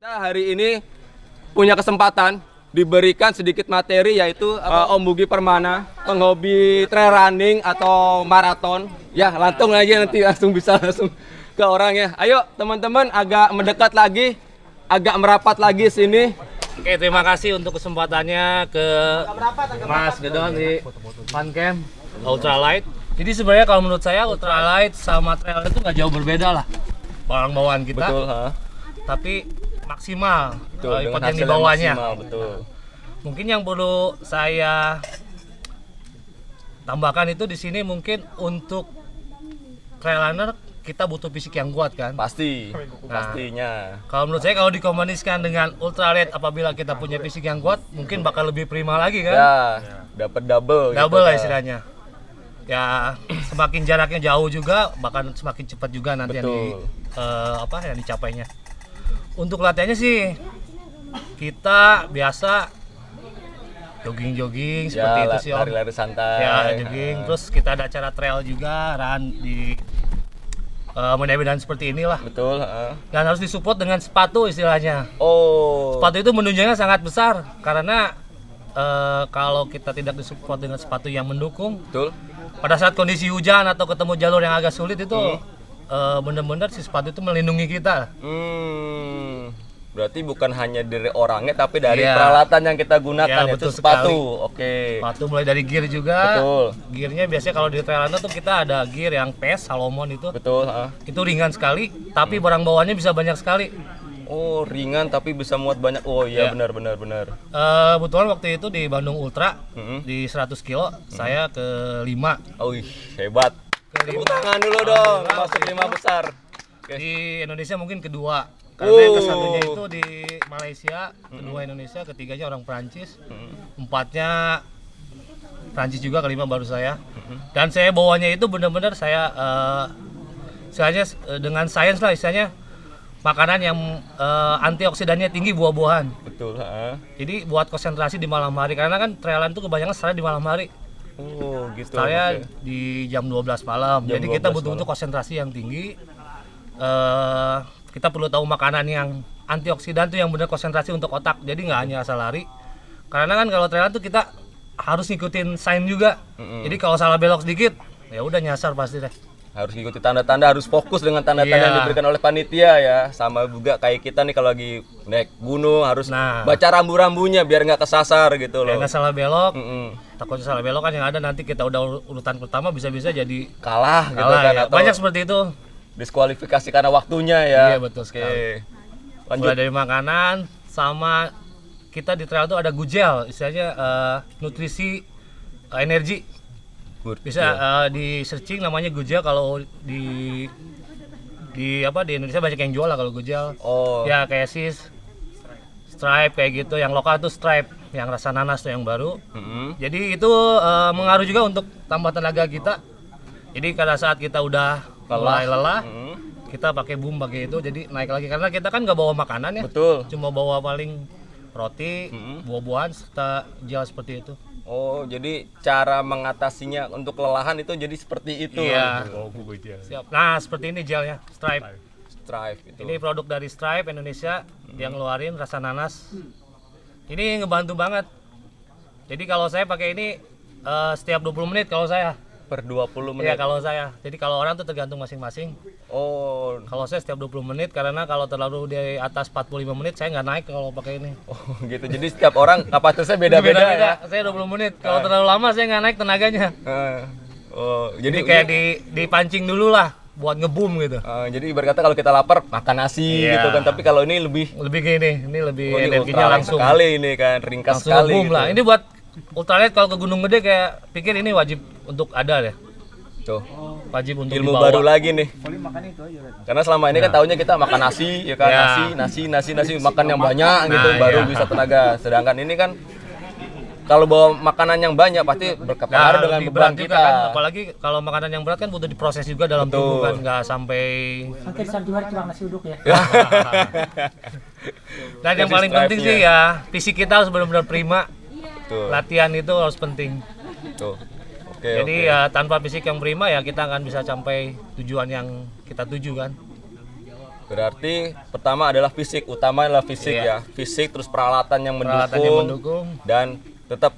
Kita hari ini punya kesempatan diberikan sedikit materi, yaitu Om Bugi Permana, penghobi trail running atau maraton. Ya, langsung aja nanti langsung ke orangnya. Ayo teman-teman, agak mendekat lagi, agak merapat lagi sini. Oke, terima kasih untuk kesempatannya ke Mas Gedon di Funcamp Ultralight. Jadi sebenarnya kalau menurut saya Ultralight sama trail itu nggak jauh berbeda lah barang bawaan kita. Betul, ha? Tapi maksimal Betul, yang di bawahnya. maksimal, betul. Mungkin yang perlu saya tambahkan itu di sini mungkin untuk trail runner kita butuh fisik yang kuat kan? Pasti, Nah, pastinya. kalau menurut saya kalau dikombinasikan dengan ultralight apabila kita punya fisik yang kuat, mungkin bakal lebih prima lagi kan? Ya, dapat double. Double gitu, lah istilahnya. Ya semakin jaraknya jauh juga, bahkan semakin cepat juga nanti yang yang dicapainya. Untuk latihannya sih kita biasa jogging seperti itu sih Om. Lari-lari santai. Ya jogging, terus kita ada acara trail juga, run di medan-medan seperti inilah. Betul. Dan harus disupport dengan sepatu istilahnya. Oh. Sepatu itu menunjangnya sangat besar karena kalau kita tidak disupport dengan sepatu yang mendukung, Betul. pada saat kondisi hujan atau ketemu jalur yang agak sulit itu benar-benar si sepatu itu melindungi kita. Berarti bukan hanya dari orangnya tapi dari Iya. peralatan yang kita gunakan, Ya, yaitu betul sepatu. sekali. Oke. Sepatu mulai dari gear juga. Betul. Gearnya biasanya kalau di trail runner tuh kita ada gear yang PES Salomon itu. Betul. Itu ringan sekali, tapi barang bawaannya bisa banyak sekali. Oh, ringan tapi bisa muat banyak. Oh iya, Ya. benar. Kebetulan waktu itu di Bandung Ultra di 100 kilo saya ke 5. Oh, hebat. Tepuk tangan dulu dong, masuk 5 besar. Di Indonesia mungkin kedua. Karena yang kesatunya itu di Malaysia, kedua Indonesia, ketiganya orang Prancis, empatnya Prancis juga, kelima baru saya. Dan saya bawanya itu benar-benar saya istilahnya dengan sains lah istilahnya, makanan yang antioksidannya tinggi, buah-buahan. Betul, Jadi buat konsentrasi di malam hari, karena kan trailan itu kebanyakan start di malam hari. Oh, gitu. Saya oke. di jam 12 malam. Jam Jadi kita 12 butuh malam. untuk konsentrasi yang tinggi. Kita perlu tahu makanan yang antioksidan tuh yang benar konsentrasi untuk otak. Jadi nggak hanya asal lari. Karena kan kalau trailan tuh kita harus ngikutin sign juga. Jadi kalau salah belok sedikit, ya udah nyasar pasti deh. Harus ikuti tanda-tanda, harus fokus dengan tanda-tanda yang Iya. diberikan oleh panitia ya. Sama juga kayak kita nih kalau lagi naik gunung harus Nah. baca rambu-rambunya biar nggak kesasar gitu Ya loh. nggak salah belok. Mm-mm. Takutnya salah belok kan yang ada nanti kita udah urutan pertama bisa-bisa jadi Kalah gitu kalah kan, ya. atau Banyak seperti itu. diskualifikasi karena waktunya ya. Iya, betul Oke. sekali. Lanjut. Mulai dari makanan sama kita di trail tuh ada gujel, istilahnya nutrisi energi. Bisa di searching namanya gujel. Kalau di Indonesia banyak yang jual lah kalau gujel. Oh. Ya kayak sis stripe kayak gitu, yang lokal tuh stripe yang rasa nanas tuh yang baru. Jadi itu mengaruh juga untuk tambah tenaga kita. Jadi pada saat kita udah mulai lelah, kita pakai pakai itu jadi naik lagi, karena kita kan nggak bawa makanan ya. Betul. Cuma bawa paling roti, buah-buahan serta gel seperti itu. Oh, jadi cara mengatasinya untuk kelelahan itu jadi seperti itu. Iya. Siap. Nah, seperti ini gelnya, Stripe. Strive gitu. Ini produk dari Stripe Indonesia yang ngeluarin rasa nanas. Ini ngebantu banget. Jadi kalau saya pakai ini setiap 20 menit kalau saya. Per 20 Iya, menit. kalau saya. Jadi kalau orang tuh tergantung masing-masing. Oh. Kalau saya setiap 20 menit, karena kalau terlalu di atas 45 menit saya nggak naik kalau pakai ini. Oh, gitu. Jadi setiap orang kapasitasnya beda-beda ya. Saya 20 menit. Kalau terlalu lama saya nggak naik tenaganya. Oh, Jadi kayak dipancing dulu lah buat ngebum gitu. jadi ibarat kata kalau kita lapar makan nasi Iya. gitu kan, tapi kalau ini lebih Lebih gini, ini lebih ini energinya ultra langsung sekali ini kan, ringkas langsung sekali ngebum gitu. lah. Ini buat ultralight kalau ke Gunung Gede kayak pikir ini wajib untuk ada deh. Tuh, Wajib untuk ilmu dibawa. baru lagi nih. Karena selama ini kan tahunya kita makan nasi ya kan, Ya. nasi makan yang banyak gitu Nah, baru iya. bisa tenaga. Sedangkan ini kan kalau bawa makanan yang banyak pasti berpengaruh dengan lebih beban berat juga kita. kan. Apalagi kalau makanan yang berat kan butuh diproses juga dalam Betul. tubuh kan, nggak sampai. Sampai di Santuari tukang nasi uduk ya. Dan yang Jadi paling penting strive-nya. sih ya fisik kita harus benar-benar prima. Tuh, Latihan itu harus penting. tuh. Oke, Jadi oke. ya tanpa fisik yang prima ya kita akan bisa sampai tujuan yang kita tuju kan. Berarti pertama adalah fisik, utama adalah fisik ya. Fisik terus peralatan yang mendukung, dan tetap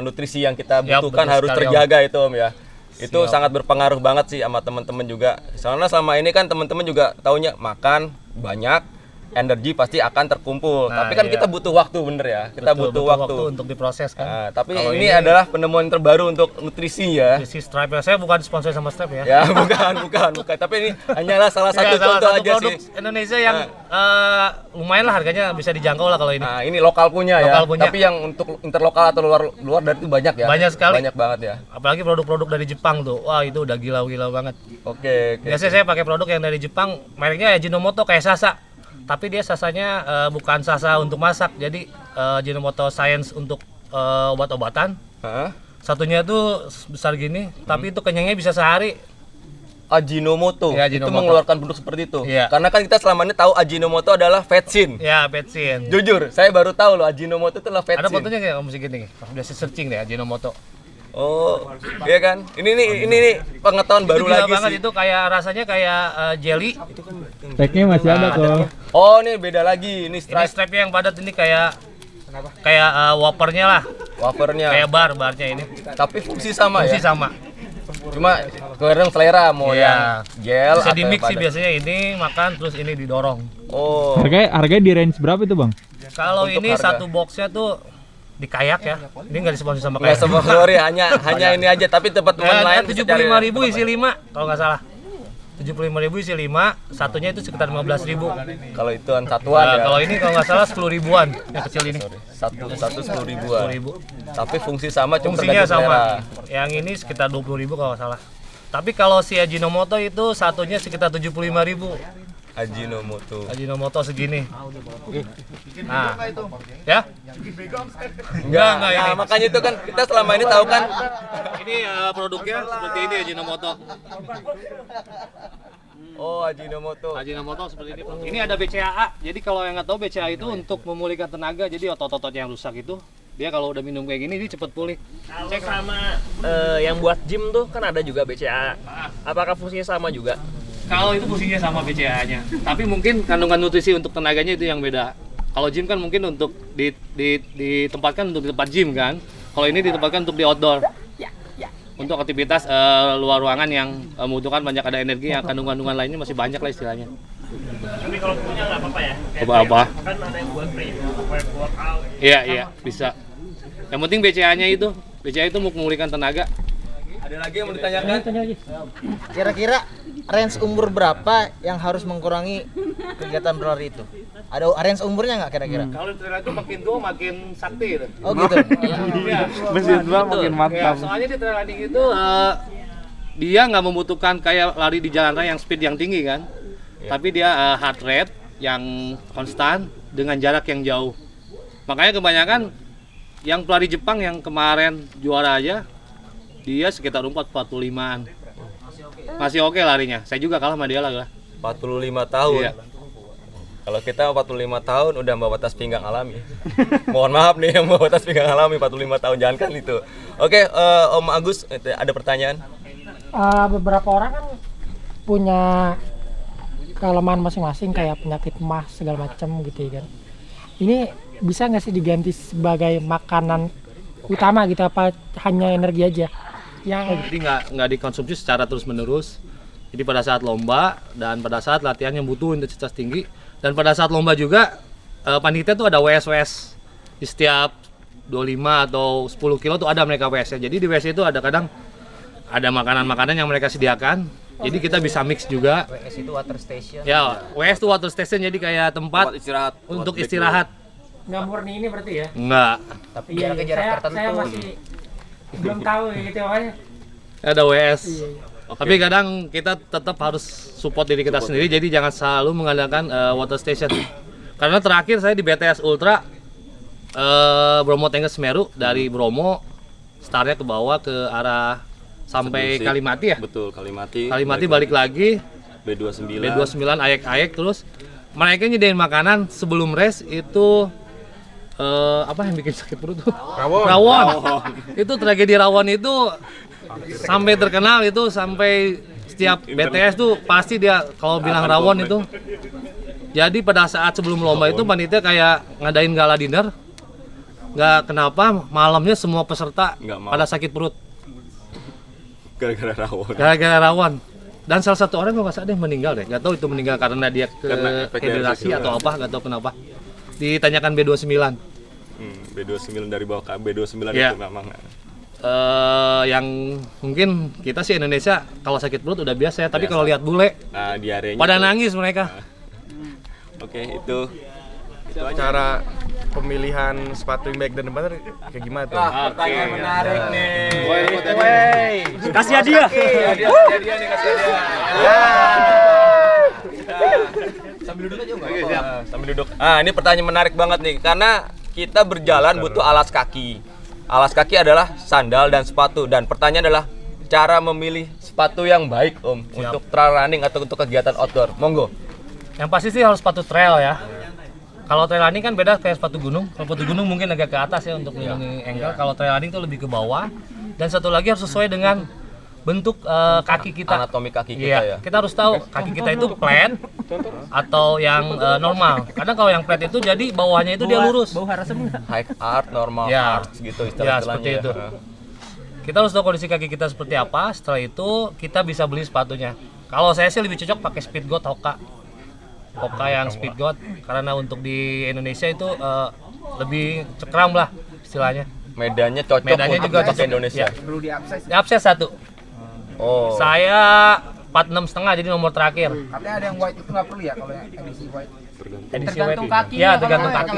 nutrisi yang kita butuhkan betul harus sekali, terjaga itu Om ya. Itu sangat berpengaruh banget sih sama teman-teman juga. Soalnya selama ini kan teman-teman juga taunya makan banyak, energi pasti akan terkumpul. Tapi kan kita butuh waktu, bener ya. Kita butuh waktu untuk diproses kan. Nah, tapi ini adalah penemuan terbaru untuk nutrisi ya. Nutrisi Stripe, saya bukan sponsor sama Stripe ya. Ya, bukan. Tapi ini hanyalah salah satu contoh aja produk sih. Indonesia yang lumayan lah harganya bisa dijangkau lah kalau ini. Nah, ini lokal punya ya. Lokal punya. Tapi yang untuk interlokal atau luar dari itu banyak ya. Banyak sekali. Banyak banget ya. Apalagi produk-produk dari Jepang tuh. Wah, itu udah gila-gila banget. Oke. Biasanya saya pakai produk yang dari Jepang, mereknya Ajinomoto kayak Sasa. Tapi dia sasanya bukan sasa untuk masak, jadi Ajinomoto Science untuk obat-obatan. Satunya itu besar gini, tapi itu kenyangnya bisa sehari. Ajinomoto, Ya, itu Ajinomoto. mengeluarkan produk seperti itu. Iya. Karena kan kita selama ini tahu Ajinomoto adalah vetsin. Ya, Betsin. Jujur, saya baru tahu loh Ajinomoto itu adalah vetsin. Ada fotonya nggak kamu segini? Udah searching deh Ajinomoto. Oh, iya kan? Ini pengetahuan baru Itu gila lagi banget, sih. itu kayak rasanya kayak jelly. Tagnya masih ada kok. Oh, ini beda lagi. Ini Ini stripe stripe yang padat ini kayak wafernya lah, wafernya. kayak barnya ini. Tapi fungsi sama Fungsi ya. sama. Cuma kadang selera mau Iya. yang gel Bisa atau di mix yang sih padat. biasanya, ini makan terus ini didorong. Oh. Harganya di range berapa itu, Bang? Kalau Untuk ini harga. satu boxnya tuh di kayak ya. Ini nggak disponsor sama Nggak kayak. semua sorry, hanya ini aja. Tapi tempat teman lain bisa cari 75.000 tempat isi lain. 5 kalau nggak salah. 75.000 isi 5, satunya itu sekitar 15.000. Kalau itu satuan Nah, ya. kalau ini kalau nggak salah 10 ribuan yang kecil ini. Satu 10.000-an. 10.000. Tapi fungsi sama, cuma Fungsinya tergantung sama. selera. Yang ini sekitar 20.000 kalau nggak salah. Tapi kalau si Ajinomoto itu satunya sekitar 75.000. Ajinomoto. Ajinomoto segini. Nah, ya? Enggak ini. Nah, makanya itu kan kita selama ini tahu kan. Ini produknya seperti ini Ajinomoto. Oh, Ajinomoto. Ajinomoto seperti ini. Ini ada BCAA. Jadi kalau yang nggak tahu BCAA itu untuk memulihkan tenaga. Jadi otot-otot yang rusak itu dia kalau udah minum kayak gini dia cepet pulih. Kalau sama yang buat gym tuh kan ada juga BCA. Apakah fungsinya sama juga? Kalau itu fungsinya sama BCAA-nya. Tapi mungkin kandungan nutrisi untuk tenaganya itu yang beda. Kalau gym kan mungkin untuk ditempatkan untuk di tempat gym kan. Kalau ini ditempatkan untuk di outdoor. Untuk aktivitas luar ruangan yang membutuhkan banyak ada energi, yang kandungan-kandungan lainnya masih banyak lah istilahnya. Tapi kalau punya nggak apa-apa ya? Apa-apa. Kan ada yang buat workout. Iya, bisa. Yang penting BCA-nya itu. BCA itu mau memulihkan tenaga. Ada lagi yang mau ditanyakan? Tanya lagi. Kira-kira range umur berapa yang harus mengurangi kegiatan berlari itu? Ada range umurnya nggak kira-kira? Kalau di trail itu makin tua makin sakti itu. Oh gitu. Iya. Mesin tua makin Ya, mantap. soalnya di trail running itu dia nggak membutuhkan kayak lari di jalan raya yang speed yang tinggi kan. Tapi dia heart rate yang konstan dengan jarak yang jauh. Makanya kebanyakan yang pelari Jepang yang kemarin juara aja dia sekitar 45-an. Masih oke larinya. Saya juga kalah sama dia lah. 45 tahun. Iya. Kalau kita 45 tahun udah bawa batas pinggang alami. Mohon maaf nih yang bawa batas pinggang alami 45 tahun, jangan kan itu. Oke, Om Agus ada pertanyaan? Beberapa orang kan punya kelemahan masing-masing kayak penyakit mah segala macam gitu ya kan. Ini bisa nggak sih diganti sebagai makanan utama gitu, apa hanya energi aja? Yang Jadi nggak dikonsumsi secara terus menerus. Jadi pada saat lomba dan pada saat latihan yang butuh intensitas tinggi dan pada saat lomba juga panitia tuh ada WS di setiap 25 atau 10 kilo tuh ada mereka WS-nya. Jadi di WS itu ada kadang ada makanan-makanan yang mereka sediakan. Jadi kita bisa mix juga. WS itu water station. Ya, WS itu water station jadi kayak tempat istirahat. untuk istirahat. nggak murni ini berarti ya? Enggak. Tapi Iya, jarak tertentu. saya masih belum tahu ya gitu makanya. Ada WS. Iya. Tapi kadang kita tetap harus support diri kita sendiri, jadi jangan selalu mengandalkan water station. Karena terakhir saya di BTS Ultra Bromo Tengger Semeru dari Bromo startnya ke bawah ke arah sampai Sebusik. Kalimati ya. Betul, Kalimati. Kalimati balik lagi B29. B29 ayek-ayek terus mereka nyediain makanan sebelum race itu apa yang bikin sakit perut tuh? Rawon. Itu tragedi rawon itu sampai terkenal itu sampai setiap BTS tuh pasti dia kalau bilang rawon itu. Jadi pada saat sebelum lomba itu panitia kayak ngadain gala dinner. Nggak kenapa malamnya semua peserta Nggak mau. pada sakit perut Gara-gara rawon. gara-gara rawon. Dan salah satu orang kalau nggak salah ada yang meninggal deh. Nggak tahu itu meninggal karena dia Karena efek dari dehidrasi situ. atau apa, nggak tahu kenapa. Ditanyakan B29. B29 dari bawah ke B29 Iya. itu memang. Yang mungkin kita sih Indonesia kalau sakit perut udah biasa ya. Tapi kalau lihat bule Nah, diarenya. pada tuh. nangis mereka. Oke, itu Cara pemilihan sepatu back dan depan kayak gimana tuh? pertanyaan menarik nih. Kasih hadiah. Hadiah nih, kasih hadiah. Sambil duduk aja enggak? Sambil duduk. Ah, ini pertanyaan menarik banget nih karena kita berjalan butuh alas kaki. Alas kaki adalah sandal dan sepatu dan pertanyaan adalah cara memilih sepatu yang baik, Om, untuk trail running atau untuk kegiatan outdoor. Monggo. Yang pasti sih harus sepatu trail ya. Kalau trail running kan beda kayak sepatu gunung. Kalau sepatu gunung mungkin agak ke atas ya untuk melindungi ankle. Kalau trail running itu lebih ke bawah. Dan satu lagi harus sesuai dengan bentuk kaki kita. Anatomi kaki kita Iya, ya. kita harus tahu kaki kita itu flat atau yang normal. Kadang kalau yang flat itu jadi bawahnya itu dia lurus. High art, normal Ya. art gitu Ya, istilah-istilahnya. seperti ya. itu. Kita harus tahu kondisi kaki kita seperti apa. Setelah itu kita bisa beli sepatunya. Kalau saya sih lebih cocok pakai Speedgoat Hoka. Hoka yang Speedgoat karena untuk di Indonesia itu lebih cekram lah istilahnya. Medannya cocok Medannya untuk juga pakai cocok. Indonesia. Ya. Di upset 1. Oh. Saya 46,5 jadi nomor terakhir. Katanya ada yang white itu nggak perlu ya kalau yang edisi white. Edisi Tergantung white. kakinya. Ya, tergantung kaki.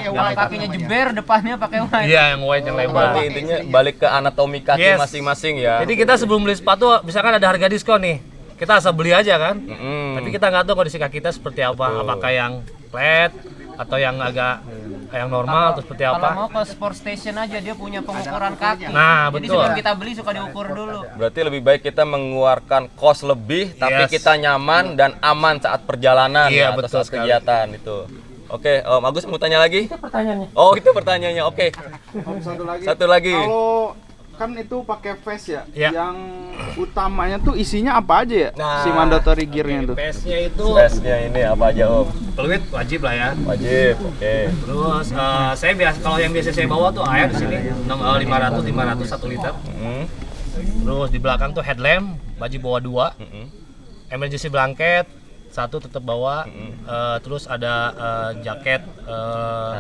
Kalau kakinya jeber, depannya pakai white. Iya, yang white yang lebar. Berarti intinya balik ke anatomi kaki Yes. masing-masing ya. Jadi kita sebelum beli sepatu, misalkan ada harga diskon nih, kita asal beli aja kan. Tapi kita nggak tahu kondisi kaki kita seperti apa, apakah yang flat atau yang agak yang normal atau seperti Kalau apa. mau ke sport station aja dia punya pengukuran kaki. Nah, Jadi betul. sebelum kita beli suka diukur dulu. Berarti lebih baik kita mengeluarkan kos lebih, tapi Yes. kita nyaman dan aman saat perjalanan Iya, ya, atau betul saat sekali. kegiatan itu. Oke, Om Agus mau tanya lagi? Pertanyaannya. Oh, itu pertanyaannya. Oke. Satu lagi. Kalau kan itu pakai vest ya, Ya. yang utamanya tuh isinya apa aja ya? Nah, Si mandatory gear-nya tuh. PS-nya itu Tesnya ini apa aja, Om? fluid wajib lah ya. Wajib. Oke. Terus saya biasa kalau yang biasa saya bawa tuh air di sini 500 1 liter. Terus di belakang tuh headlamp, wajib bawa 2. Emergency blanket satu tetap bawa. Terus ada jaket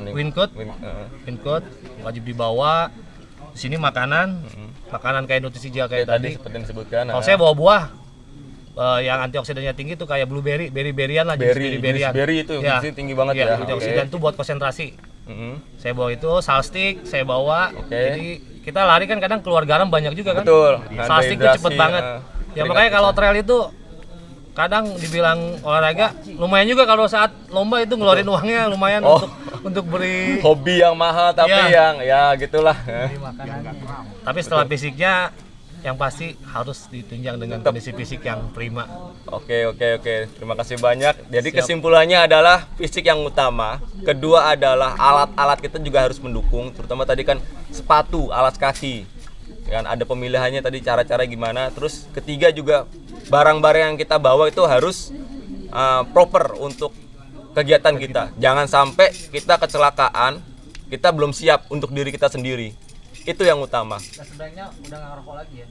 windcoat. Windcoat wajib dibawa. Di sini makanan, makanan kayak nutrisi gel kayak Tadi tadi. seperti yang disebutkan. Kalau saya bawa buah yang antioksidannya tinggi tuh kayak blueberry, berry-berryan lah, jenis berry-berryan. berry itu Ya. gizi tinggi banget ya. Antioksidan tuh buat konsentrasi. Mm-mm. Saya bawa itu, salstik saya bawa. Oke. Jadi kita lari kan kadang keluar garam banyak juga kan. Betul. Salstik tuh cepet banget. Ya makanya kalau trail itu kadang dibilang olahraga lumayan juga kalau saat lomba itu ngeluarin uangnya lumayan Oh. untuk beri. Hobi yang mahal tapi Iya. yang ya gitulah. Tapi setelah fisiknya yang pasti harus ditunjang dengan kondisi fisik yang prima. Oke. Terima kasih banyak. Jadi kesimpulannya adalah fisik yang utama. Kedua adalah alat-alat kita juga harus mendukung. Terutama tadi kan sepatu, alas kaki. Kan ada pemilihannya tadi cara-cara gimana. Terus ketiga juga barang-barang yang kita bawa itu harus proper untuk kegiatan kita. Jangan sampai kita kecelakaan, kita belum siap untuk diri kita sendiri. Itu yang utama. Sebenarnya udah nggak ngerokok lagi ya.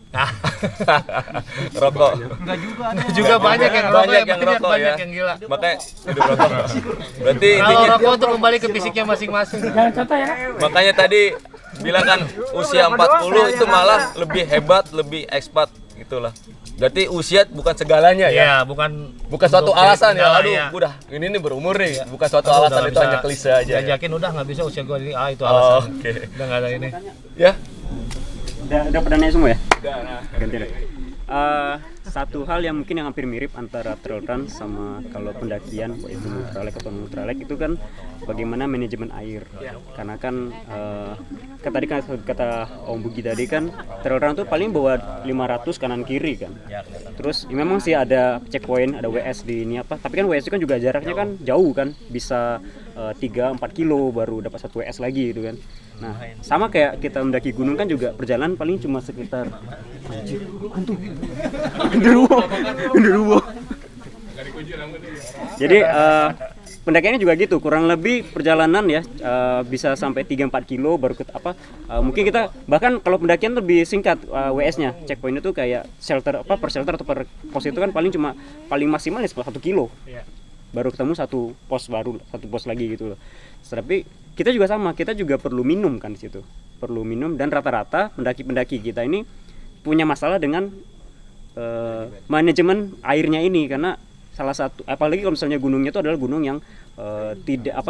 Rokok. Enggak juga ada. Juga banyak yang rokok, Banyak yang rokok banyak ya. yang gila. Makanya hidup rokok. Berarti Kalau intinya, rokok tuh kembali ke fisiknya masing-masing. Jangan contoh ya. makanya tadi bilang kan usia 40 itu malah lebih hebat, lebih expert gitulah. Berarti usia bukan segalanya ya. Iya, bukan Suatu untuk alasan ya. kendala, Aduh, iya. udah ini nih berumur nih. Bukan suatu Aduh, alasan, udah itu bisa hanya klise aja. Ya. Diajakin udah nggak bisa usia gua ini, itu alasan. Oke. Udah nggak ada ini. Ya. Udah pada nanya semua ya? Ganti deh. Satu hal yang mungkin yang hampir mirip antara trail run sama kalau pendakian, yaitu ultralek atau ultralek itu kan bagaimana manajemen air. Karena kan tadi kan kata Om Bugi tadi kan trail run tuh paling bawa 500 kanan kiri kan. Terus ya memang sih ada checkpoint, ada WS di ini apa. Tapi kan WS itu kan juga jaraknya kan jauh kan, bisa 3-4 kilo baru dapat 1 WS lagi gitu kan. Nah, sama kayak kita mendaki gunung kan juga perjalanan paling cuma sekitar genderuwo. Jadi pendakiannya juga gitu, kurang lebih perjalanan ya bisa sampai 3-4 kilo baru mungkin kita bahkan kalau pendakian lebih singkat WS-nya. Checkpoint itu kayak shelter per shelter atau per pos itu kan paling maksimal ya 1 kilo. Baru ketemu satu pos lagi gitu loh. Tapi kita juga sama, kita juga perlu minum kan di situ. Perlu minum dan rata-rata pendaki-pendaki kita ini punya masalah dengan manajemen airnya ini karena salah satu apalagi kalau misalnya gunungnya itu adalah gunung yang tidak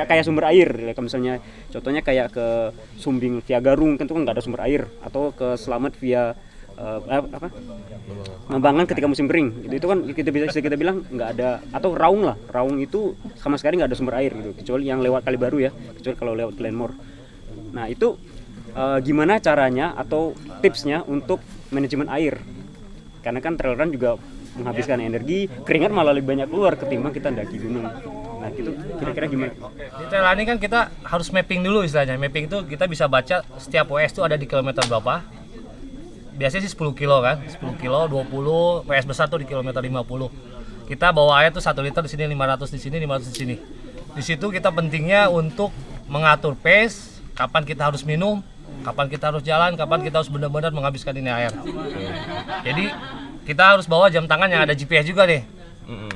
kayak sumber air. Kalau misalnya contohnya kayak ke Sumbing via Garung kan itu kan nggak ada sumber air, atau ke Selamat via Mambangan ketika musim kering itu kan kita bilang nggak ada, atau Raung itu sama sekali nggak ada sumber air gitu, kecuali yang lewat Kali Baru ya, kecuali kalau lewat Glenmore. Nah itu gimana caranya atau tipsnya untuk manajemen air, karena kan trail run juga menghabiskan energi, keringat malah lebih banyak keluar ketimbang kita mendaki gunung. Nah itu kira-kira gimana? Di trail running kan kita harus mapping dulu istilahnya. Mapping itu kita bisa baca setiap WS itu ada di kilometer berapa. Biasanya sih 10 kilo kan, 10 kilo, 20, WS besar tuh di kilometer 50. Kita bawa air tuh 1 liter di sini, 500 di sini, 500 di sini. Di situ kita pentingnya untuk mengatur pace, kapan kita harus minum, kapan kita harus jalan, kapan kita harus benar-benar menghabiskan ini air. Jadi kita harus bawa jam tangan yang ada GPS juga nih.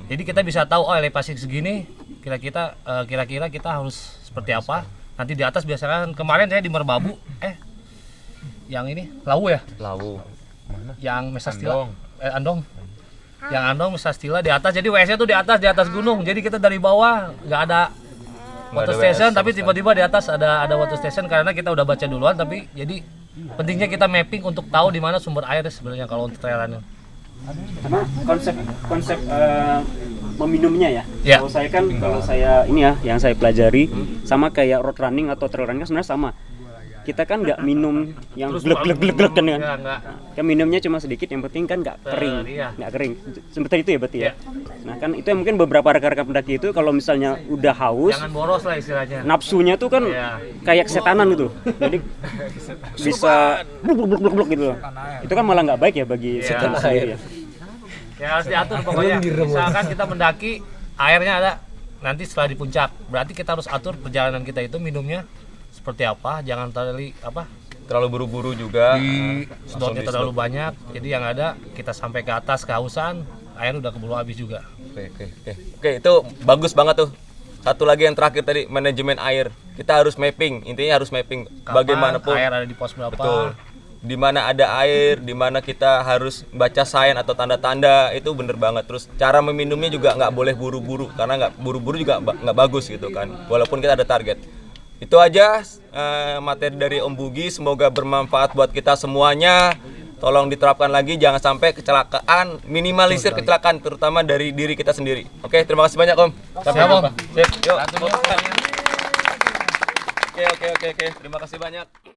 Jadi kita bisa tahu elevasi segini, kira-kira kita harus seperti apa. Nanti di atas biasanya kemarin saya di Merbabu, yang ini Lawu ya? Lawu. Mana? Yang Mesastila. Andong. Yang Andong Mesastila di atas. Jadi WS-nya tuh di atas gunung. Jadi kita dari bawah nggak ada water station, tapi tiba-tiba di atas ada water station karena kita udah baca duluan. Tapi jadi pentingnya kita mapping untuk tahu di mana sumber air sebenarnya kalau untuk trail running. Konsep meminumnya ya. Yeah. Kalau saya ini ya yang saya pelajari sama kayak road running atau trail running sebenarnya sama. Kita kan nggak minum yang glek kan. Kan minumnya cuma sedikit, yang penting kan nggak kering. Seperti itu ya berarti ya. Nah kan itu yang mungkin beberapa rekan-rekan pendaki itu kalau misalnya udah haus, jangan boros lah istilahnya. Nafsunya tuh kan kayak kesetanan gitu. Jadi bisa bluk gitu loh. Itu kan malah nggak baik ya bagi setan sendiri ya. Ya harus diatur pokoknya. Misalkan kita mendaki, airnya ada nanti setelah di puncak. Berarti kita harus atur perjalanan kita itu minumnya seperti apa, jangan terlalu buru-buru juga, sedotnya terlalu banyak. Jadi yang ada kita sampai ke atas kehausan, air udah keburu habis juga. Oke, itu bagus banget tuh. Satu lagi yang terakhir tadi, manajemen air. Kita harus mapping, intinya harus mapping bagaimanapun air ada di pos berapa. Betul. Di mana ada air, di mana kita harus baca sign atau tanda-tanda, itu bener banget. Terus cara meminumnya juga nggak boleh buru-buru, karena nggak buru-buru juga nggak bagus gitu kan. Walaupun kita ada target. Itu aja materi dari Om Bugi, semoga bermanfaat buat kita semuanya. Tolong diterapkan lagi, jangan sampai kecelakaan, minimalisir kecelakaan terutama dari diri kita sendiri. Oke, terima kasih banyak Om. Sampai jumpa. Sip, yuk. Oke. Terima kasih banyak.